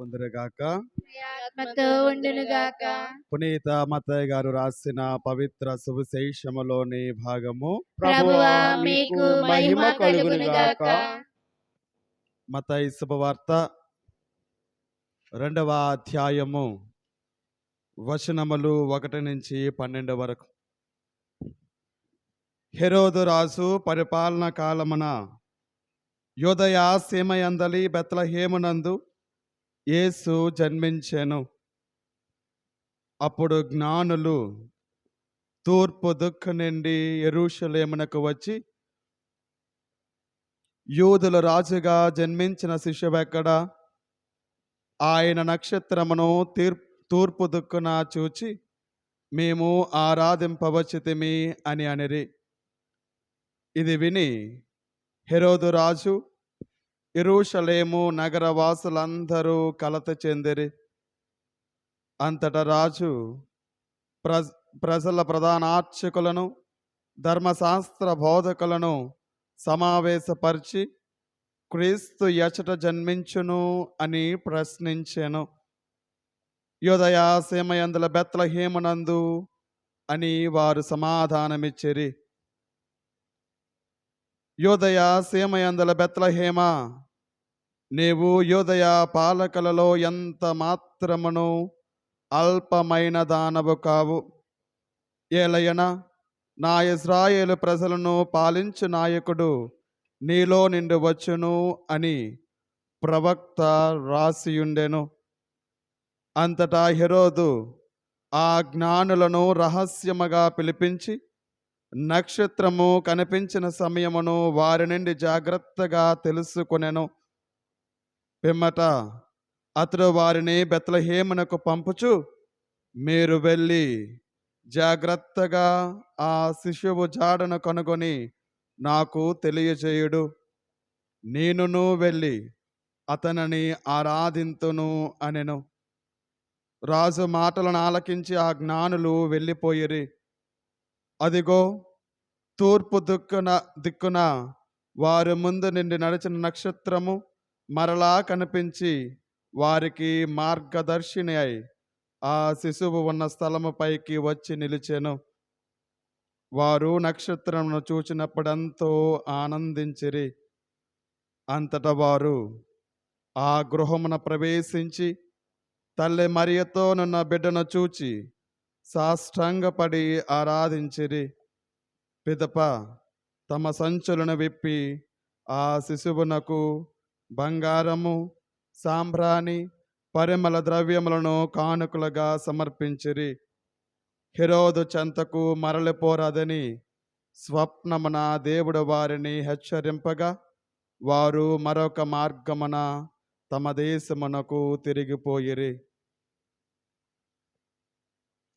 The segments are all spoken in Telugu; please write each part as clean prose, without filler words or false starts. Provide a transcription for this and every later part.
ఉందురుగాక. ఆత్మతో ఉండునుగాక. పునీత మత్తయి గారు రాసిన పవిత్ర సువిశేషములోని భాగము. ప్రభువా మీకు మహిమ కలుగునుగాక. మత్తయి శుభవార్త 2వ అధ్యాయము వచనములు 1 నుంచి 12 వరకు. హెరోదు రాజు పరిపాలన కాలమున యూదయ సీమయందలి బెత్లెహేమునందు యేసు జన్మించెను. అప్పుడు జ్ఞానులు తూర్పు దిక్కు నుండి యెరూషలేమునకు వచ్చి, యూదుల రాజుగా జన్మించిన శిశువెక్కడ? ఆయన నక్షత్రమును తూర్పు దిక్కున చూచి మేము ఆరాధింపవచ్చితిమి అని అనిరి. ఇది విని హెరోదు రాజు యెరూషలేము నగర వాసులందరూ కలత చెందిరి. అంతటా రాజు ప్రజల ప్రధానార్చకులను ధర్మశాస్త్ర బోధకులను సమావేశపరిచి క్రీస్తు ఎచట జన్మించును అని ప్రశ్నించెను. యూదయ సీమయందుల బెత్లెహేమునందు అని వారు సమాధానమిచ్చిరి. యూదయ సీమయందుల బెత్లెహేమా, నీవు యూదయ పాలకులలో ఎంత మాత్రమును అల్పమైన దానవు కావు. ఏలయనా నా ఇశ్రాయేలు ప్రజలను పాలించు నాయకుడు నీలో నుండి వచ్చును అని ప్రవక్త రాసియుండెను. అంతటా హెరోదు ఆ జ్ఞానులను రహస్యముగా పిలిపించి నక్షత్రము కనిపించిన సమయమును వారి నుండి జాగ్రత్తగా తెలుసుకొనెను. పిమ్మట అతడు వారిని బెత్లెహేమునకు పంపుచు, మీరు వెళ్ళి జాగ్రత్తగా ఆ శిశువు జాడను కనుగొని నాకు తెలియజేయుడు. నేనును వెళ్ళి అతనిని ఆరాధింతును అనెను. రాజు మాటలను ఆలకించి ఆ జ్ఞానులు వెళ్ళిపోయిరి. అదిగో, తూర్పు దిక్కున వారి ముందు నుండి నడిచిన నక్షత్రము మరలా కనిపించి వారికి మార్గదర్శిని అయి ఆ శిశువు ఉన్న స్థలముపైకి వచ్చి నిలిచెను. వారు నక్షత్రమును చూచినప్పుడెంతో ఆనందించిరి. అంతటా వారు ఆ గృహమున ప్రవేశించి తల్లి మరియతో నున్న బిడ్డను చూచి సాష్టాంగపడి ఆరాధించిరి. పిదప తమ సంచులను విప్పి ఆ శిశువునకు బంగారము, సాంబ్రాణి, పరిమళ ద్రవ్యములను కానుకలుగా సమర్పించిరి. హెరోదు చెంతకు మరలిపోరాదని స్వప్నమున దేవుడు వారిని హెచ్చరింపగా వారు మరొక మార్గమున తమ దేశమునకు తిరిగిపోయిరి.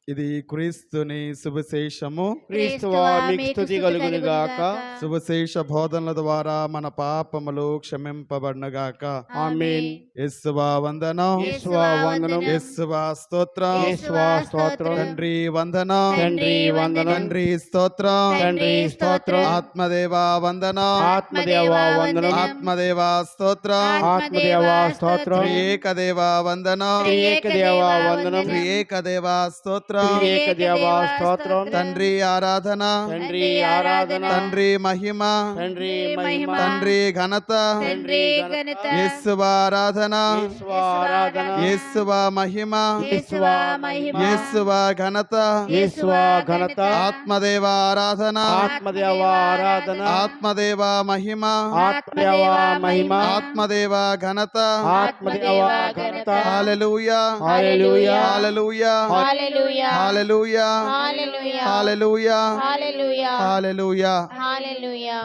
ఇది క్రీస్తుని సువిశేషము. క్రీస్తువా మీకు స్తుతి కలుగునుగాక. సువిశేష బోధనల ద్వారా మన పాపములు క్షమింపబడునుగాక. ఆమేన్. యేసువా వందనం. యేసువా వందనం. యేసువా స్తోత్రం. యేసువా స్తోత్రం. తండ్రి వందనం. తండ్రి వందనం. తండ్రి స్తోత్రం. తండ్రి స్తోత్రం. ఆత్మదేవా వందనం. ఆత్మదేవా వందనం. ఆత్మదేవా స్తోత్రం. ఆత్మదేవా స్తోత్రం. త్రియేకదేవా వందనం. త్రియేకదేవా వందనం. త్రియేకదేవా స్తోత్రం. త్రియేకదేవా స్తోత్రం. తండ్రి ఆరాధన. తండ్రి ఆరాధన. తండ్రి మహిమ. తండ్రి మహిమ. తండ్రి ఘనత. తండ్రి ఘనత. యేసువా ఆరాధన. యేసువా ఆరాధన. యేసువా మహిమ. యేసువా మహిమ. యేసువా ఘనత. యేసువా ఘనత. ఆత్మదేవ ఆరాధన. ఆత్మదేవా ఆరాధన. ఆత్మదేవ మహిమ. ఆత్మదేవా మహిమ. ఆత్మదేవ ఘనత. ఆత్మదేవా ఘనత. హల్లెలూయా. Hallelujah. Hallelujah. Hallelujah. Hallelujah. Hallelujah. Hallelujah. Hallelujah. Hallelujah. హల్లెలూయా.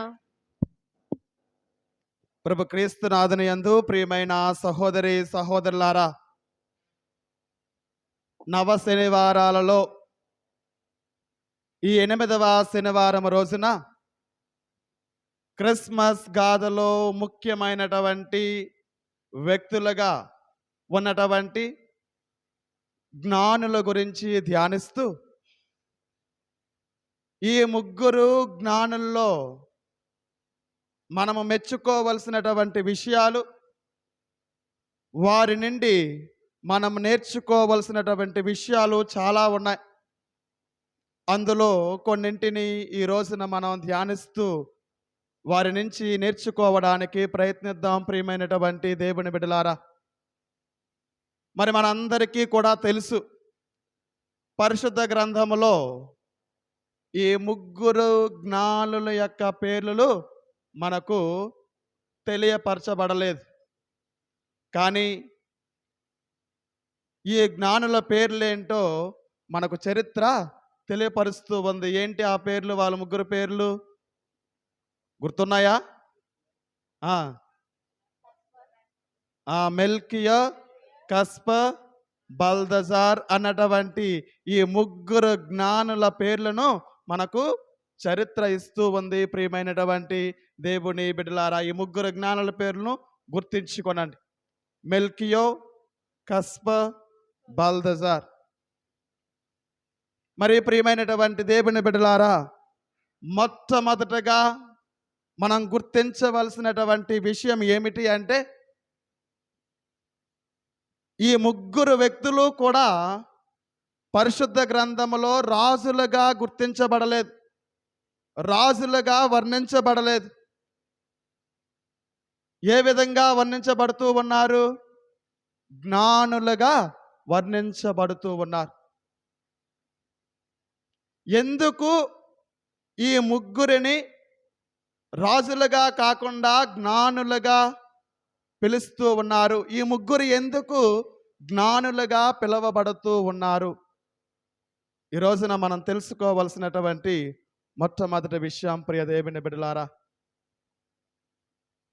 ప్రభు క్రీస్తునాథుని యందు ప్రియమైన సహోదరి సహోదరులారా, నవ శనివారాలలో ఈ 8వ శనివారం రోజున క్రిస్మస్ గాథలో ముఖ్యమైనటువంటి వ్యక్తులుగా ఉన్నటువంటి జ్ఞానుల గురించి ధ్యానిస్తూ, ఈ ముగ్గురు జ్ఞానుల్లో మనము మెచ్చుకోవలసినటువంటి విషయాలు, వారి నుండి మనం నేర్చుకోవలసినటువంటి విషయాలు చాలా ఉన్నాయి. అందులో కొన్నింటిని ఈ రోజున మనం ధ్యానిస్తూ వారి నుంచి నేర్చుకోవడానికి ప్రయత్నిద్దాం. ప్రియమైనటువంటి దేవుని బిడ్డలారా, మరి మనందరికీ కూడా తెలుసు, పరిశుద్ధ గ్రంథములో ఈ ముగ్గురు జ్ఞానుల యొక్క పేర్లు మనకు తెలియపరచబడలేదు. కానీ ఈ జ్ఞానుల పేర్లేంటో మనకు చరిత్ర తెలియపరుస్తూ ఉంది. ఏంటి ఆ పేర్లు? వాళ్ళ ముగ్గురు పేర్లు గుర్తున్నాయా? ఆ, మెల్కియా, కస్ప, బల్దజార్ అన్నటువంటి ఈ ముగ్గురు జ్ఞానుల పేర్లను మనకు చరిత్ర ఇస్తూ ఉంది. ప్రియమైనటువంటి దేవుని బిడ్డలారా, ఈ ముగ్గురు జ్ఞానుల పేర్లను గుర్తించుకోనండి. మెల్కియో, కస్ప, బల్దజార్. మరి ప్రియమైనటువంటి దేవుని బిడ్డలారా, మొట్టమొదటగా మనం గుర్తించవలసినటువంటి విషయం ఏమిటి అంటే, ఈ ముగ్గురు వ్యక్తులు కూడా పరిశుద్ధ గ్రంథములో రాజులుగా గుర్తించబడలేదు, రాజులుగా వర్ణించబడలేదు. ఏ విధంగా వర్ణించబడుతూ ఉన్నారు? జ్ఞానులుగా వర్ణించబడుతూ ఉన్నారు. ఎందుకు ఈ ముగ్గురిని రాజులుగా కాకుండా జ్ఞానులుగా పిలుస్తూ ఉన్నారు? ఈ ముగ్గురు ఎందుకు జ్ఞానులుగా పిలువబడుతూ ఉన్నారు? ఈ రోజున మనం తెలుసుకోవలసినటువంటి మొట్టమొదటి విషయం, ప్రియ దేవుని బిడ్డలారా,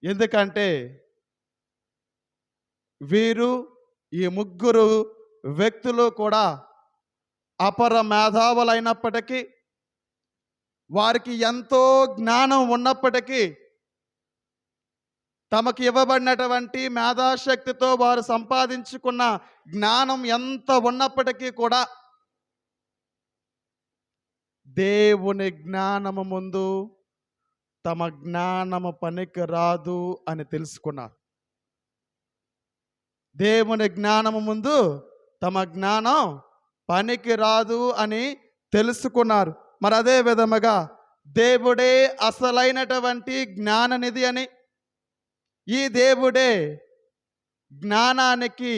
ఎందుకంటే వీరు, ఈ ముగ్గురు వ్యక్తులు కూడా అపర మేధావులైనప్పటికీ, వారికి ఎంతో జ్ఞానం ఉన్నప్పటికీ, తమకు ఇవ్వబడినటువంటి మేధాశక్తితో వారు సంపాదించుకున్న జ్ఞానం ఎంత ఉన్నప్పటికీ కూడా దేవుని జ్ఞానము ముందు తమ జ్ఞానము పనికి రాదు అని తెలుసుకున్నారు. దేవుని జ్ఞానము ముందు తమ జ్ఞానం పనికి రాదు అని తెలుసుకున్నారు. మరి అదే విధముగా దేవుడే అసలైనటువంటి జ్ఞాననిధి అని, ఈ దేవుడే జ్ఞానానికి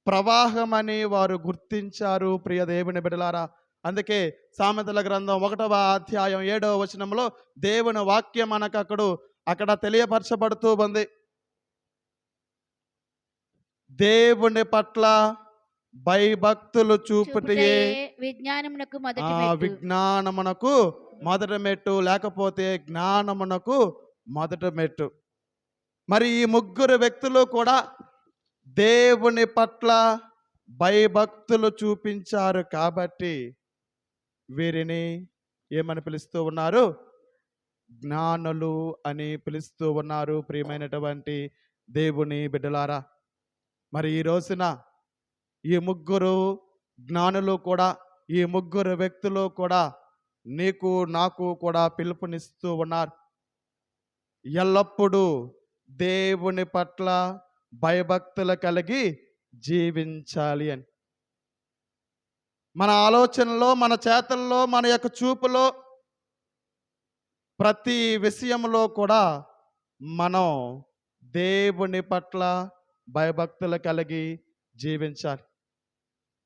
ప్రవాహమని వారు గుర్తించారు. ప్రియ దేవుని బిడ్డలారా, అందుకే సామెతల గ్రంథం 1వ అధ్యాయం 7వ వచనంలో దేవుని వాక్యం మనకు అక్కడ తెలియపరచబడుతూ ఉంది. దేవుని పట్ల భయభక్తులు చూపుటయే విజ్ఞానమునకు విజ్ఞానమునకు మొదటి మెట్టు, లేకపోతే జ్ఞానమునకు మొదటి మెట్టు. మరి ఈ ముగ్గురు వ్యక్తులు కూడా దేవుని పట్ల భయభక్తులు చూపించారు కాబట్టి వీరిని ఏమని పిలుస్తూ ఉన్నారు? జ్ఞానులు అని పిలుస్తూ ఉన్నారు. ప్రియమైనటువంటి దేవుని బిడ్డలారా, మరి ఈ రోజున ఈ ముగ్గురు జ్ఞానులు కూడా, ఈ ముగ్గురు వ్యక్తులు కూడా నీకు నాకు కూడా పిలుపునిస్తూ ఉన్నారు. ఎల్లప్పుడూ దేవుని పట్ల భయభక్తులు కలిగి జీవించాలి అని. మన ఆలోచనలో, మన చేతల్లో, మన యొక్క చూపులో, ప్రతి విషయంలో కూడా మనం దేవుని పట్ల భయభక్తులు కలిగి జీవించాలి.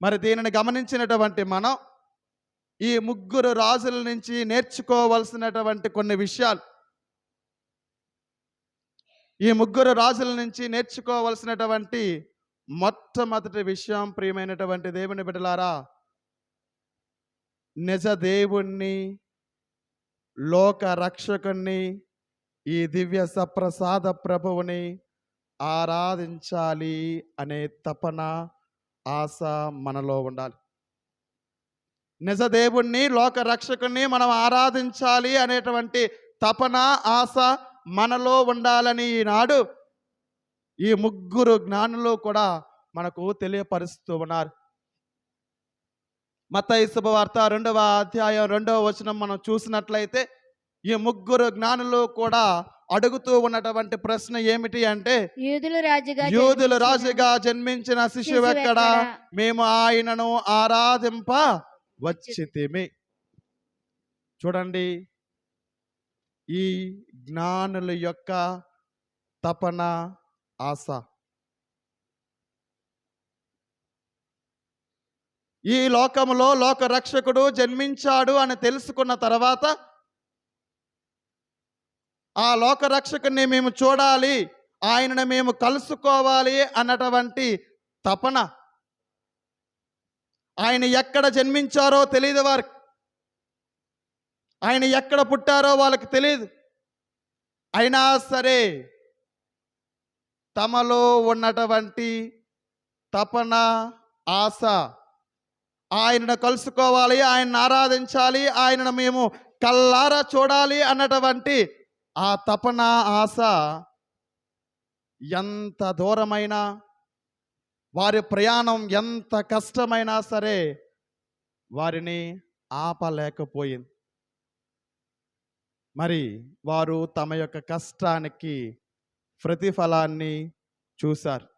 మరి దీనిని గమనించినటువంటి మనం ఈ ముగ్గురు రాజుల నుంచి నేర్చుకోవలసినటువంటి కొన్ని విషయాలు, ఈ ముగ్గురు రాజుల నుంచి నేర్చుకోవలసినటువంటి మొట్టమొదటి విషయం, ప్రియమైనటువంటి దేవుని బిడ్డలారా, నిజ దేవుణ్ణి, లోక రక్షకుణ్ణి, ఈ దివ్య సప్రసాద ప్రభువుని ఆరాధించాలి అనే తపన, ఆశ మనలో ఉండాలి. నిజ దేవుణ్ణి, లోక రక్షకుణ్ణి మనం ఆరాధించాలి అనేటువంటి తపన, ఆశ మనలో ఉండాలని ఈనాడు ఈ ముగ్గురు జ్ఞానులు కూడా మనకు తెలియపరుస్తూ ఉన్నారు. మత్తయి శుభవార్త 2వ అధ్యాయం 2వ వచనం మనం చూసినట్లయితే, ఈ ముగ్గురు జ్ఞానులు కూడా అడుగుతూ ఉన్నటువంటి ప్రశ్న ఏమిటి అంటే, యూదులు రాజుగా యూదులు జన్మించిన రాజుగా జన్మించిన శిశువు శిశువు ఎక్కడా? ఎక్కడా? మేము ఆయనను ఆరాధింప వచ్చితిమి. చూడండి, ఈ జ్ఞానుల యొక్క తపన, ఆశ. ఈ లోకములో లోక రక్షకుడు జన్మించాడు అని తెలుసుకున్న తర్వాత ఆ లోక రక్షకుని మేము చూడాలి, ఆయనను మేము కలుసుకోవాలి అన్నటువంటి తపన. ఆయన ఎక్కడ జన్మించారో తెలియదు వారికి, ఆయన ఎక్కడ పుట్టారో వాళ్ళకి తెలియదు. అయినా సరే తమలో ఉన్నటువంటి తపన, ఆశ, ఆయనను కలుసుకోవాలి, ఆయనను ఆరాధించాలి, ఆయనను మేము కల్లారా చూడాలి అన్నటువంటి ఆ తపన, ఆశ ఎంత దూరమైనా, వారి ప్రయాణం ఎంత కష్టమైనా సరే వారిని ఆపలేకపోయింది. మరి వారు తమ యొక్క కష్టానికి ప్రతిఫలాన్ని చూశారు.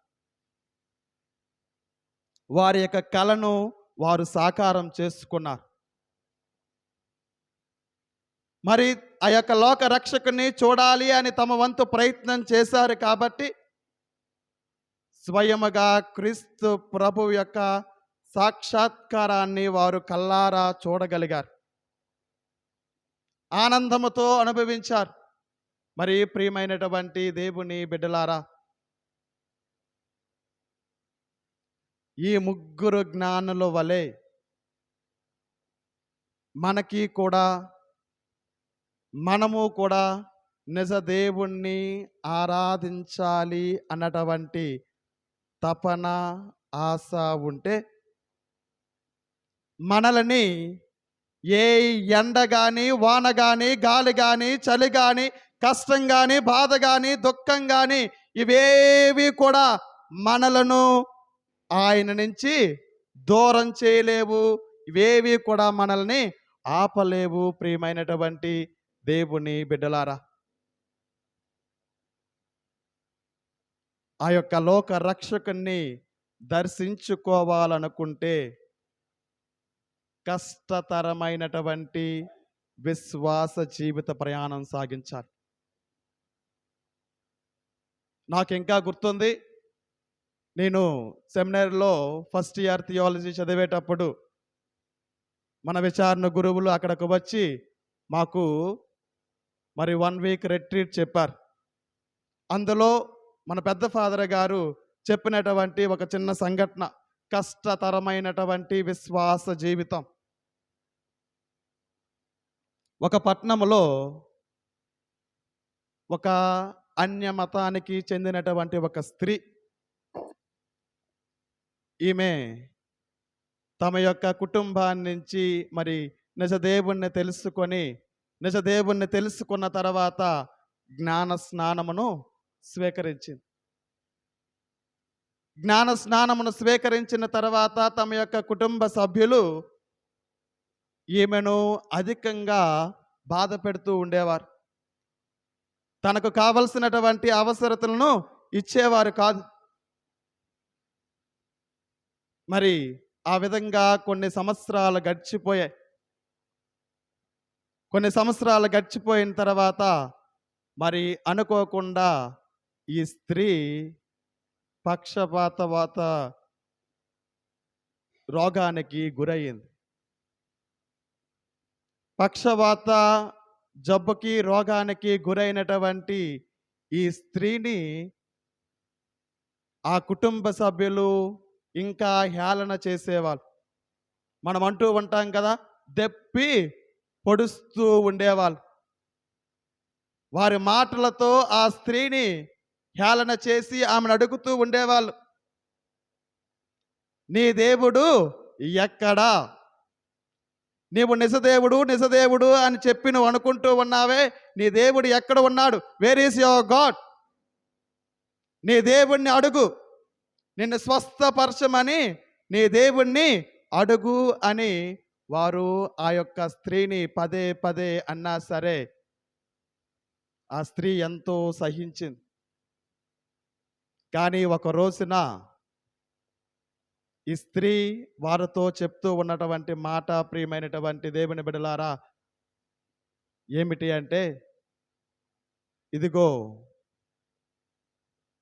వారి యొక్క కలను వారు సాకారం చేసుకున్నారు. మరి ఆ యొక్క లోక రక్షకుని చూడాలి అని తమ వంతు ప్రయత్నం చేశారు కాబట్టి స్వయముగా క్రీస్తు ప్రభు యొక్క సాక్షాత్కారాన్ని వారు కల్లారా చూడగలిగారు, ఆనందముతో అనుభవించారు. మరి ప్రియమైనటువంటి దేవుని బిడ్డలారా, ఈ ముగ్గురు జ్ఞానుల వలె మనము కూడా నిజ దేవుణ్ణి ఆరాధించాలి అన్నటువంటి తపన, ఆశ ఉంటే మనల్ని ఏ ఎండ కానీ, వాన కానీ, గాలి కానీ, చలి కానీ, కష్టం కానీ, బాధ కానీ, దుఃఖం కానీ ఇవేవి కూడా మనలను ఆయన నుంచి దూరం చేయలేవు, ఇవేవి కూడా మనల్ని ఆపలేవు. ప్రియమైనటువంటి దేవుని బిడ్డలారా, ఆ యొక్క లోక రక్షకుని దర్శించుకోవాలనుకుంటే కష్టతరమైనటువంటి విశ్వాస జీవిత ప్రయాణం సాగించాలి. నాకు ఇంకా గుర్తుంది, నేను సెమినార్లో ఫస్ట్ ఇయర్ థియాలజీ చదివేటప్పుడు మన విచారణ గురువులు అక్కడికి వచ్చి మాకు మరి 1 వీక్ రెట్రీట్ చెప్పారు. అందులో మన పెద్ద ఫాదర్ గారు చెప్పినటువంటి ఒక చిన్న సంఘటన, కష్టతరమైనటువంటి విశ్వాస జీవితం. ఒక పట్టణంలో ఒక అన్య మతానికి చెందినటువంటి ఒక స్త్రీ, ఈమె తమ యొక్క కుటుంబాన్ని నుంచి మరి నిజదేవుణ్ణి తెలుసుకున్న తర్వాత జ్ఞాన స్నానమును స్వీకరించింది. జ్ఞాన స్నానమును స్వీకరించిన తర్వాత తమ యొక్క కుటుంబ సభ్యులు ఈమెను అధికంగా బాధ పెడుతూ ఉండేవారు. తనకు కావలసినటువంటి అవసరతలను ఇచ్చేవారు కాదు. మరి ఆ విధంగా కొన్ని సంవత్సరాలు గడిచిపోయిన తర్వాత మరి అనుకోకుండా ఈ స్త్రీ పక్షపాతవాత రోగానికి గురయ్యింది. పక్షవాత జబ్బుకి, రోగానికి గురైనటువంటి ఈ స్త్రీని ఆ కుటుంబ సభ్యులు ఇంకా హేళన చేసేవాళ్ళు. మనం అంటూ ఉంటాం కదా, దెప్పి పొడుస్తూ ఉండేవాళ్ళు. వారి మాటలతో ఆ స్త్రీని హేళన చేసి ఆమెను అడుగుతూ ఉండేవాళ్ళు, నీ దేవుడు ఎక్కడా? నీవు నిజదేవుడు అని చెప్పి నువ్వు అనుకుంటూ ఉన్నావే, నీ దేవుడు ఎక్కడ ఉన్నాడు? Where is your God? నీ దేవుణ్ణి అడుగు, నిన్ను స్వస్థపరచమని నీ దేవుణ్ణి అడుగు అని వారు ఆ యొక్క స్త్రీని పదే పదే అన్నా సరే ఆ స్త్రీ ఎంతో సహించింది. కానీ ఒక రోజున ఈ స్త్రీ వారితో చెప్తూ ఉన్నటువంటి మాట, ప్రియమైనటువంటి దేవుని బిడ్డలారా, ఏమిటి అంటే, ఇదిగో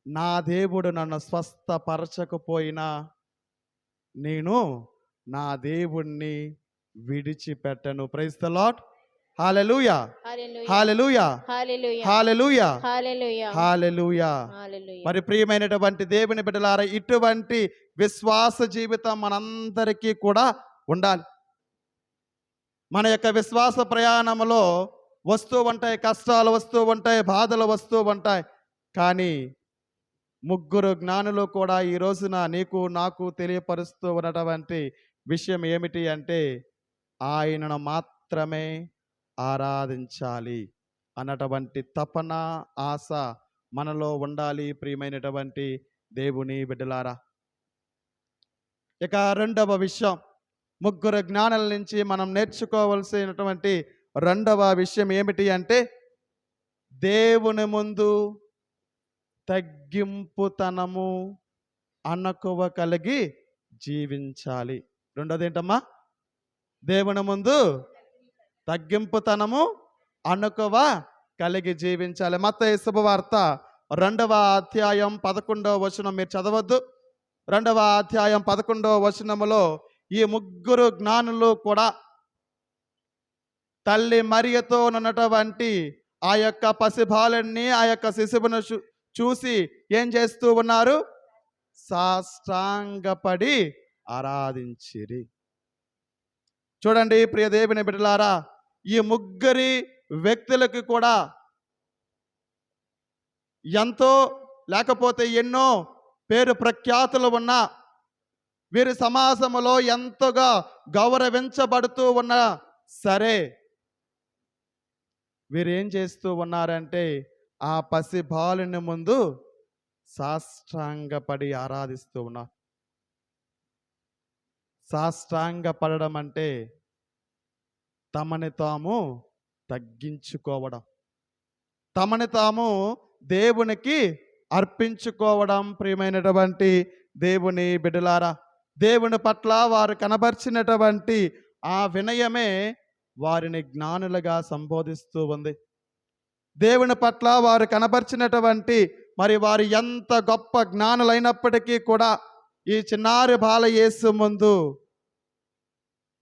నా దేవుడు నన్ను స్వస్థపరచకపోయినా నేను నా దేవుణ్ణి విడిచిపెట్టను. Praise the Lord. Hallelujah, hallelujah hallelujah, hallelujah hallelujah, hallelujah hallelujah. Hallelujah. మరి ప్రియమైనటువంటి దేవుని బిడ్డలారా, ఇటువంటి విశ్వాస జీవితం మనందరికీ కూడా ఉండాలి. మన యొక్క విశ్వాస ప్రయాణంలో వస్తూ ఉంటాయి, కష్టాలు వస్తూ ఉంటాయి, బాధలు వస్తూ ఉంటాయి. కానీ ముగ్గురు జ్ఞానులు కూడా ఈ రోజున నీకు నాకు తెలియపరుస్తూ ఉన్నటువంటి విషయం ఏమిటి అంటే, ఆయనను మాత్రమే ఆరాధించాలి అన్నటువంటి తపన, ఆశ మనలో ఉండాలి. ప్రియమైనటువంటి దేవుని బిడ్డలారా, ఇక రెండవ విషయం, ముగ్గురు జ్ఞానుల నుంచి మనం నేర్చుకోవాల్సినటువంటి రెండవ విషయం ఏమిటి అంటే, దేవుని ముందు తగ్గింపుతనము, అణకువ కలిగి జీవించాలి. రెండోది ఏంటమ్మా? దేవుని ముందు తగ్గింపుతనము, అణకువ కలిగి జీవించాలి. మత్తయి శుభవార్త 2వ అధ్యాయం 11వ వచనం మీరు చదవద్దు. 2వ అధ్యాయం 11వ వచనములో ఈ ముగ్గురు జ్ఞానులు కూడా తల్లి మరియతో ఉన్నటువంటి ఆ యొక్క పసిబాలుని, ఆ యొక్క శిశువును చూసి ఏం చేస్తూ ఉన్నారు? సాష్టాంగపడి ఆరాధించిరి. చూడండి ప్రియ దేవుని బిడ్డలారా, ఈ ముగ్గురి వ్యక్తులకి కూడా ఎంతో లేకపోతే ఎన్నో పేరు ప్రఖ్యాతులు ఉన్నా, వీరి సమాజంలో ఎంతగా గౌరవించబడుతూ ఉన్నా సరే, వీరు ఏం చేస్తూ ఉన్నారంటే, ఆ పసి బాలుని ముందు సాష్టాంగపడి ఆరాధిస్తూ ఉన్నారు. సాష్టాంగపడడం అంటే తమని తాము తగ్గించుకోవడం, తమని తాము దేవునికి అర్పించుకోవడం. ప్రియమైనటువంటి దేవుని బిడ్డలారా, దేవుని పట్ల వారు కనబర్చినటువంటి ఆ వినయమే వారిని జ్ఞానులుగా సంబోధిస్తూ ఉంది. దేవుని పట్ల వారు కనబర్చినటువంటి మరి వారు ఎంత గొప్ప జ్ఞానులైనప్పటికీ కూడా ఈ చిన్నారి బాల యేసు ముందు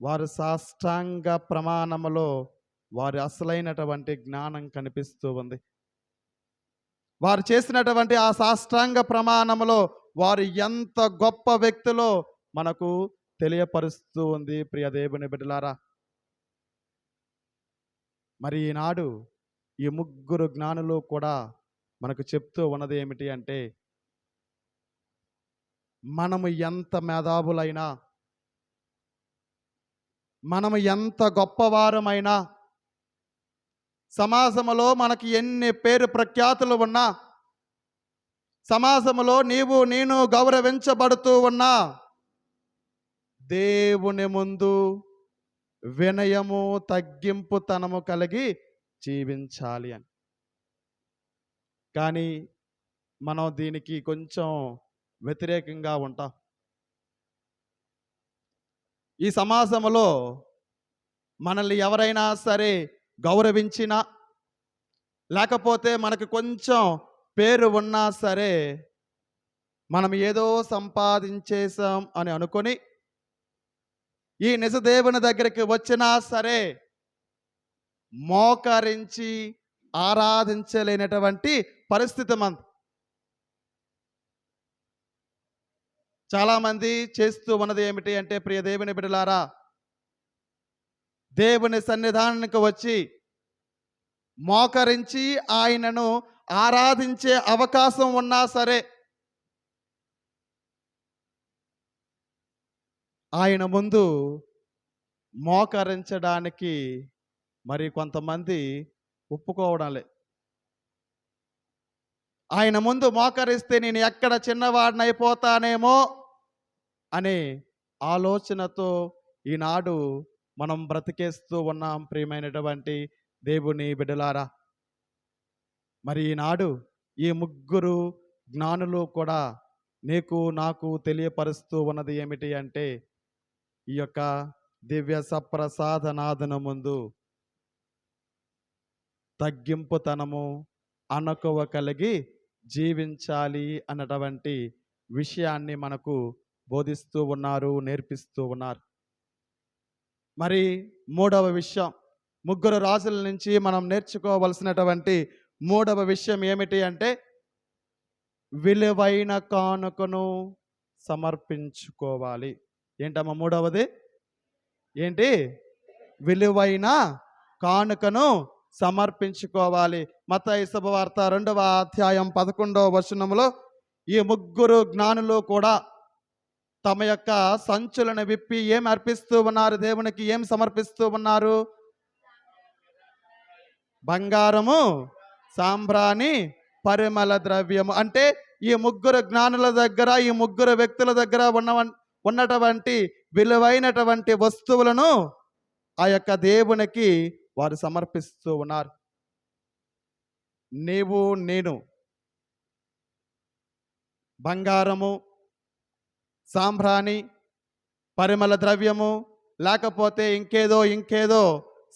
వారు సాష్టాంగ ప్రమాణములో వారి అసలైనటువంటి జ్ఞానం కనిపిస్తూ ఉంది. వారు చేసినటువంటి ఆ సాష్టాంగ ప్రమాణములో వారు ఎంత గొప్ప వ్యక్తులో మనకు తెలియపరుస్తూ ఉంది. ప్రియ దేవుని బిడ్డలారా, మరి ఈనాడు ఈ ముగ్గురు జ్ఞానులు కూడా మనకు చెప్తూ ఉన్నది ఏమిటి అంటే, మనము ఎంత మేధావులైనా, మనము ఎంత గొప్పవారమైనా, సమాజంలో మనకి ఎన్ని పేరు ప్రఖ్యాతులు ఉన్నా, సమాజంలో నీవు నేను గౌరవించబడుతూ ఉన్నా, దేవుని ముందు వినయము, తగ్గింపుతనము కలిగి జీవించాలి అని. కానీ మనం దీనికి కొంచెం వ్యతిరేకంగా ఉంటాం. ఈ సమాజంలో మనల్ని ఎవరైనా సరే గౌరవించినా, లేకపోతే మనకు కొంచెం పేరు ఉన్నా సరే, మనం ఏదో సంపాదించేసాం అని అనుకొని ఈ నిజ దేవుని దగ్గరికి వచ్చినా సరే మోకరించి ఆరాధించలేనటువంటి పరిస్థితి మనది. చాలామంది చేస్తూ ఉన్నది ఏమిటి అంటే, ప్రియ దేవుని బిడ్డలారా, దేవుని సన్నిధానానికి వచ్చి మోకరించి ఆయనను ఆరాధించే అవకాశం ఉన్నా సరే, ఆయన ముందు మోకరించడానికి మరి కొంతమంది ఒప్పుకోవడంలే. ఆయన ముందు మోకరిస్తే నేను ఎక్కడ చిన్నవాడినైపోతానేమో అనే ఆలోచనతో ఈనాడు మనం బ్రతికేస్తూ ఉన్నాం. ప్రియమైనటువంటి దేవుని బిడ్డలారా, మరి ఈనాడు ఈ ముగ్గురు జ్ఞానులు కూడా నీకు నాకు తెలియపరుస్తూ ఉన్నది ఏమిటి అంటే, ఈ యొక్క దివ్య సప్రసాదనాదన ముందు తగ్గింపుతనము అణకువ కలిగి జీవించాలి అన్నటువంటి విషయాన్ని మనకు బోధిస్తూ ఉన్నారు, నేర్పిస్తూ ఉన్నారు. మరి మూడవ విషయం, ముగ్గురు రాజుల నుంచి మనం నేర్చుకోవలసినటువంటి మూడవ విషయం ఏమిటి అంటే, విలువైన కానుకను సమర్పించుకోవాలి. ఏంటమ్మా మూడవది? ఏంటి? విలువైన కానుకను సమర్పించుకోవాలి. మత్తయి శుభవార్త 2వ అధ్యాయం 11వ వచనములో ఈ ముగ్గురు జ్ఞానులు కూడా తమ యొక్క సంచులను విప్పి ఏం అర్పిస్తూ ఉన్నారు? దేవునికి ఏం సమర్పిస్తూ ఉన్నారు? బంగారము, సాంబ్రాణి, పరిమళ ద్రవ్యము. అంటే ఈ ముగ్గురు జ్ఞానుల దగ్గర, ఈ ముగ్గురు వ్యక్తుల దగ్గర ఉన్నటువంటి విలువైనటువంటి వస్తువులను ఆ యొక్క దేవునికి వారు సమర్పిస్తూ ఉన్నారు. నీవు నేను బంగారము, సాంబ్రాణి, పరిమళ ద్రవ్యము, లేకపోతే ఇంకేదో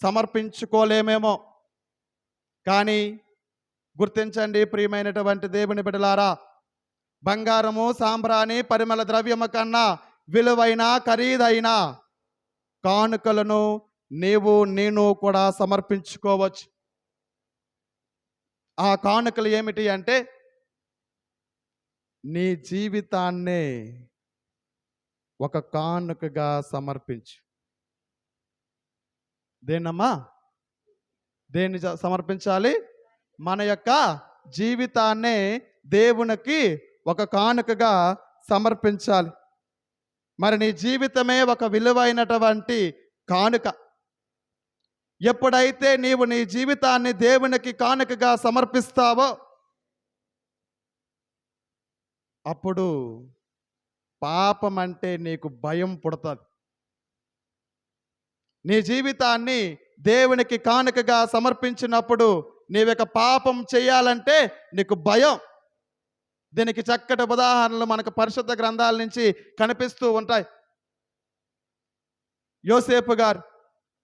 సమర్పించుకోలేమేమో. కానీ గుర్తించండి ప్రియమైనటువంటి దేవుని బిడ్డలారా, బంగారము, సాంబ్రాణి, పరిమళ ద్రవ్యము కన్నా విలువైన ఖరీదైన కానుకలను నీవు నేను కూడా సమర్పించుకోవచ్చు. ఆ కానుకలు ఏమిటి అంటే, నీ జీవితాన్నే ఒక కానుకగా సమర్పించు. దేన్నమ్మా? దేన్ని సమర్పించాలి? మన యొక్క జీవితాన్నే దేవునికి ఒక కానుకగా సమర్పించాలి. మరి నీ జీవితమే ఒక విలువైనటువంటి కానుక. ఎప్పుడైతే నీవు నీ జీవితాన్ని దేవునికి కానుకగా సమర్పిస్తావో, అప్పుడు పాపం అంటే నీకు భయం పుడుతుంది. నీ జీవితాన్ని దేవునికి కానుకగా సమర్పించినప్పుడు నీవొక పాపం చేయాలంటే నీకు భయం. దీనికి చక్కటి ఉదాహరణలు మనకు పరిశుద్ధ గ్రంథాల నుంచి కనిపిస్తూ ఉంటాయి. యోసేపు గారు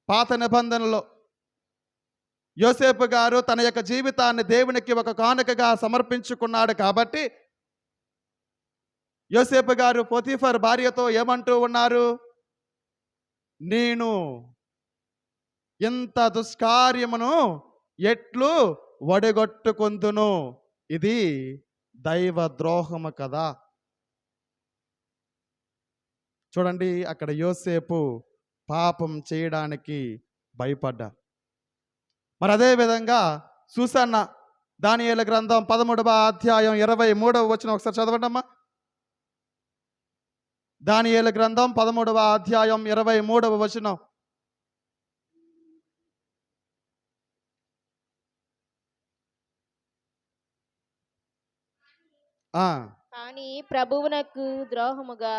పాత నిబంధనలో యోసేపు గారు తన యొక్క జీవితాన్ని దేవునికి ఒక కానుకగా సమర్పించుకున్నాడు కాబట్టి యోసేపు గారు పోతీఫర్ భార్యతో ఏమంటూ ఉన్నారు? నేను ఇంత దుష్కార్యమును ఎట్లు వడగొట్టుకొందును, ఇది దైవ ద్రోహము కదా. చూడండి, అక్కడ యోసేపు పాపం చేయడానికి భయపడ్డారు. మరి అదే విధంగా సూసన్న దానియేలు గ్రంథం 13వ అధ్యాయం 23వ వచనం ఒకసారి చదవండి అమ్మా. దానియేలు గ్రంథం 13వ అధ్యాయం 23వ వచనం. కానీ ప్రభువునకు ద్రోహముగా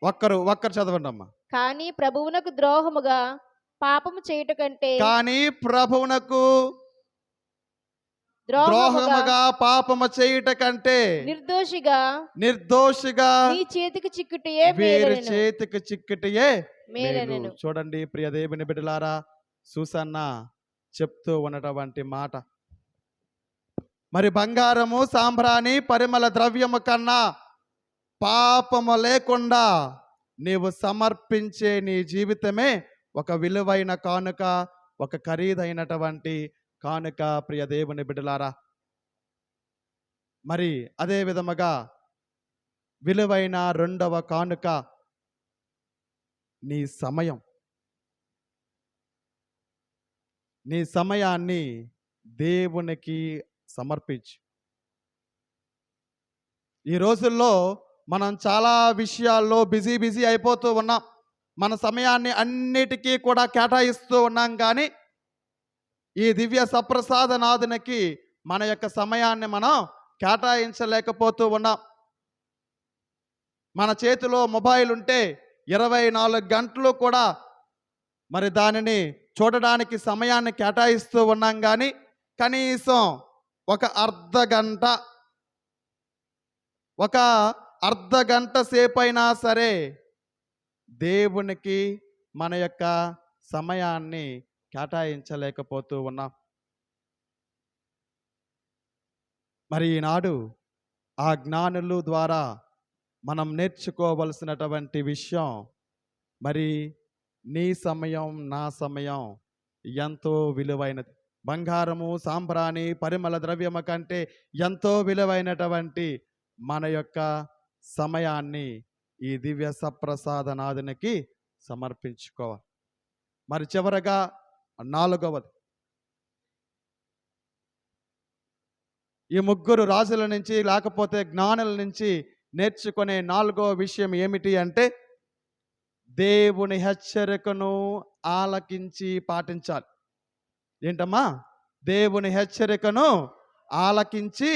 ఒక్కరు చదవండి అమ్మా. కానీ ప్రభువునకు ద్రోహముగా పాపము చేయుట కంటే కానీ ప్రభువునకు ద్రోహముగా పాపము చేయుట కంటే నిర్దోషిగా నీ చేతికి చిక్కుటయే వీరి చేతికి చిక్కుటయే మేలెనను. మేలు. చూడండి ప్రియ దేవుని బిడ్డలారా, సూసన్న చెప్తూ ఉన్నటువంటి మాట, మరి బంగారము, సాంబ్రాణి, పరిమళ ద్రవ్యము కన్నా పాపము లేకుండా నీవు సమర్పించే నీ జీవితమే ఒక విలువైన కానుక, ఒక ఖరీదైనటువంటి కానుక. ప్రియ దేవుని బిడ్డలారా, మరి అదే విధముగా విలువైన రెండవ కానుక నీ సమయం. నీ సమయాన్ని దేవునికి సమర్పించు. ఈ రోజుల్లో మనం చాలా విషయాల్లో బిజీ అయిపోతూ ఉన్నాం. మన సమయాన్ని అన్నిటికీ కూడా కేటాయిస్తూ ఉన్నాం. కానీ ఈ దివ్య సప్రసాదనాథునికి మన యొక్క సమయాన్ని మనం కేటాయించలేకపోతూ ఉన్నాం. మన చేతిలో మొబైల్ ఉంటే 24 గంటలు కూడా మరి దానిని చూడడానికి సమయాన్ని కేటాయిస్తూ ఉన్నాం. కానీ కనీసం ఒక అర్ధ గంట సేపైనా సరే దేవునికి మన యొక్క సమయాన్ని కేటాయించలేకపోతూ ఉన్నాం. మరి ఈనాడు ఆ జ్ఞానులు ద్వారా మనం నేర్చుకోవలసినటువంటి విషయం, మరి నీ సమయం నా సమయం ఎంతో విలువైనది. బంగారము సాంబ్రాణి పరిమళ ద్రవ్యము కంటే ఎంతో విలువైనటువంటి మన యొక్క సమయాన్ని ఈ దివ్య సప్రసాదనాథునికి సమర్పించుకోవాలి. మరి చివరగా 4వది, ఈ ముగ్గురు రాజుల నుంచి లేకపోతే జ్ఞానుల నుంచి నేర్చుకునే 4వ విషయం ఏమిటి అంటే, దేవుని హెచ్చరికను ఆలకించి పాటించాలి. ఏంటమ్మా? దేవుని హెచ్చరికను ఆలకించి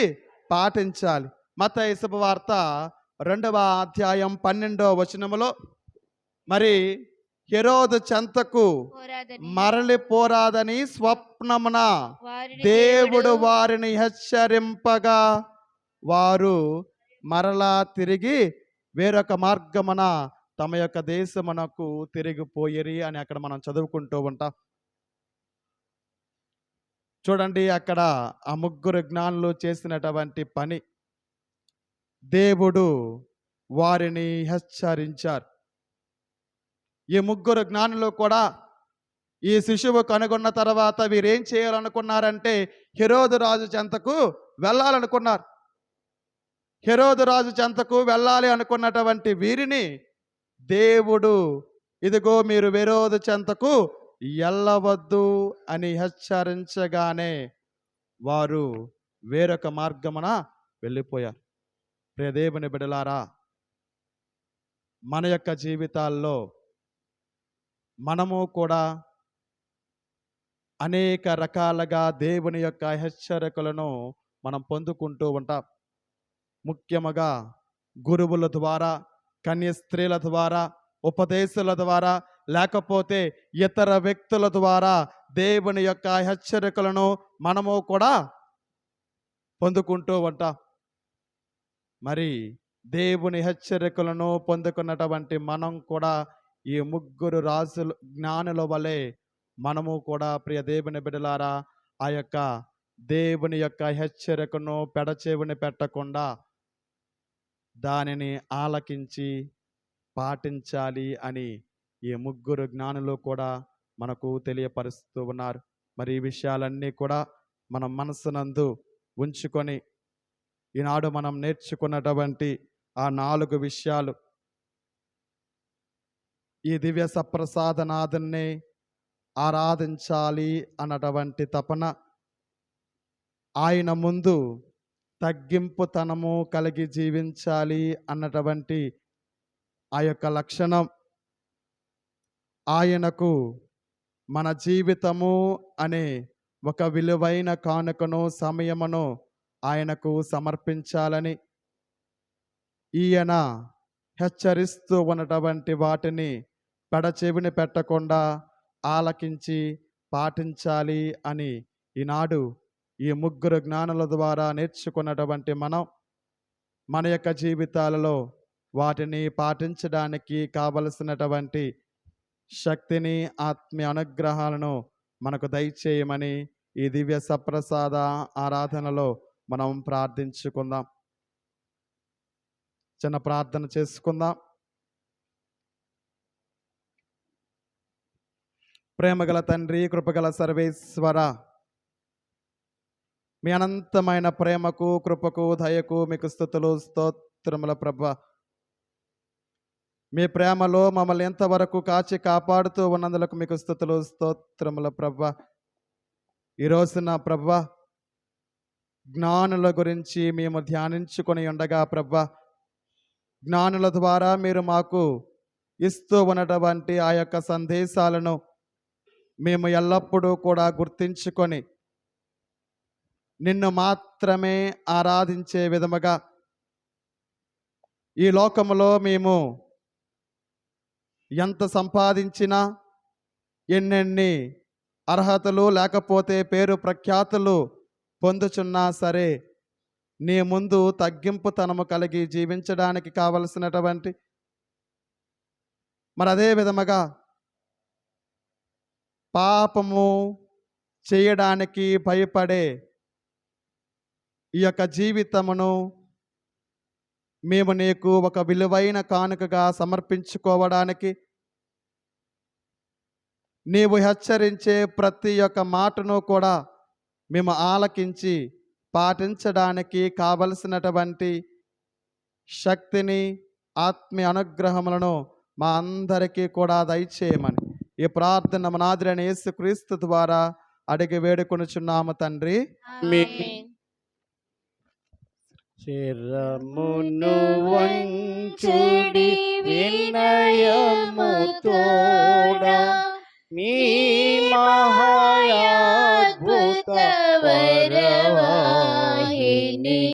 పాటించాలి. మత్తయి శుభవార్త 2వ అధ్యాయం 12వ వచనములో, మరి హెరోదు చెంతకు మరలి పోరాదని స్వప్నమున దేవుడు వారిని హెచ్చరింపగా వారు మరలా తిరిగి వేరొక మార్గమున తమ యొక్క దేశమునకు తిరిగిపోయిరి అని అక్కడ మనం చదువుకుంటూ ఉంటాం. చూడండి, అక్కడ ఆ ముగ్గురు జ్ఞానులు చేసినటువంటి పని, దేవుడు వారిని హెచ్చరించారు. ఈ ముగ్గురు జ్ఞానులు కూడా ఈ శిశువు కనుగొన్న తర్వాత వీరేం చేయాలనుకున్నారంటే, హెరోదు రాజు చెంతకు వెళ్ళాలనుకున్నారు. హెరోదు రాజు చెంతకు వెళ్ళాలి అనుకున్నటువంటి వీరిని దేవుడు, ఇదిగో మీరు హెరోదు చెంతకు వెళ్ళవద్దు అని హెచ్చరించగానే వారు వేరొక మార్గమున వెళ్ళిపోయారు. ప్రియ దేవుని బిడ్డలారా, మన యొక్క జీవితాల్లో మనము కూడా అనేక రకాలుగా దేవుని యొక్క హెచ్చరికలను మనం పొందుకుంటూ ఉంటాం. ముఖ్యముగా గురువుల ద్వారా, కన్య స్త్రీల ద్వారా, ఉపదేశాల ద్వారా, లేకపోతే ఇతర వ్యక్తుల ద్వారా దేవుని యొక్క హెచ్చరికలను మనము కూడా పొందుకుంటూ ఉంటాం. మరి దేవుని హెచ్చరికలను పొందుకున్నటువంటి మనం కూడా ఈ ముగ్గురు రాజులు జ్ఞానుల వలె మనము కూడా, ప్రియ దేవుని బిడ్డలారా, ఆ యొక్క దేవుని యొక్క హెచ్చరికను పెడచెవిని పెట్టకుండా దానిని ఆలకించి పాటించాలి అని ఈ ముగ్గురు జ్ఞానులు కూడా మనకు తెలియపరుస్తూ ఉన్నారు. మరి ఈ విషయాలన్నీ కూడా మనం మనసునందు ఉంచుకొని ఈనాడు మనం నేర్చుకున్నటువంటి ఆ 4 విషయాలు, ఈ దివ్య సప్రసాదనాథుని ఆరాధించాలి అన్నటువంటి తపన, ఆయన ముందు తగ్గింపుతనము కలిగి జీవించాలి అన్నటువంటి ఆ యొక్క లక్షణం, ఆయనకు మన జీవితము అనే ఒక విలువైన కానుకను, సమయమును ఆయనకు సమర్పించాలని, ఈయన హెచ్చరిస్తూ ఉన్నటువంటి వాటిని పెడచెవిని పెట్టకుండా ఆలకించి పాటించాలి అని ఈనాడు ఈ ముగ్గురు జ్ఞానుల ద్వారా నేర్చుకున్నటువంటి మనం మన యొక్క జీవితాలలో వాటిని పాటించడానికి కావలసినటువంటి శక్తిని, ఆత్మీయ అనుగ్రహాలను మనకు దయచేయమని ఈ దివ్య సప్రసాద ఆరాధనలో మనం ప్రార్థించుకుందాం. చిన్న ప్రార్థన చేసుకుందాం. ప్రేమగల తండ్రి, కృపగల సర్వేశ్వర, మీ అనంతమైన ప్రేమకు, కృపకు, దయకు మీకు స్తుతులు, స్తోత్రముల ప్రభువా. మీ ప్రేమలో మమ్మల్ని ఎంతవరకు కాచి కాపాడుతూ ఉన్నందులకు మీకు స్తుతులు, స్తోత్రముల ప్రభువా. ఈ రోజున ప్రభువా, జ్ఞానుల గురించి మేము ధ్యానించుకొని ఉండగా ప్రభువా, జ్ఞానుల ద్వారా మీరు మాకు ఇస్తూ ఉన్నటువంటి ఆ యొక్క సందేశాలను మేము ఎల్లప్పుడూ కూడా గుర్తించుకొని నిన్ను మాత్రమే ఆరాధించే విధముగా, ఈ లోకములో మేము ఎంత సంపాదించినా, ఎన్నెన్ని అర్హతలు లేకపోతే పేరు ప్రఖ్యాతులు పొందుచున్నా సరే నీ ముందు తగ్గింపుతనము కలిగి జీవించడానికి కావలసినటువంటి మరి అదే విధముగా పాపము చేయడానికి భయపడే ఈ యొక్క జీవితమును మేము నీకు ఒక విలువైన కానుకగా సమర్పించుకోవడానికి నీవు హెచ్చరించే ప్రతి ఒక్క మాటను కూడా మేము ఆలకించి పాటించడానికి కావలసినటువంటి శక్తిని ఆత్మీయ అనుగ్రహములను మా అందరికీ కూడా దయచేయమని ఈ ప్రార్థన మనాదిరైన యేసుక్రీస్తు ద్వారా అడిగి వేడుకొనుచున్నాము తండ్రి. ఆమేన్. శిరమును వంచుడి వినయముతోడ మీ మహాయాద్భుత వర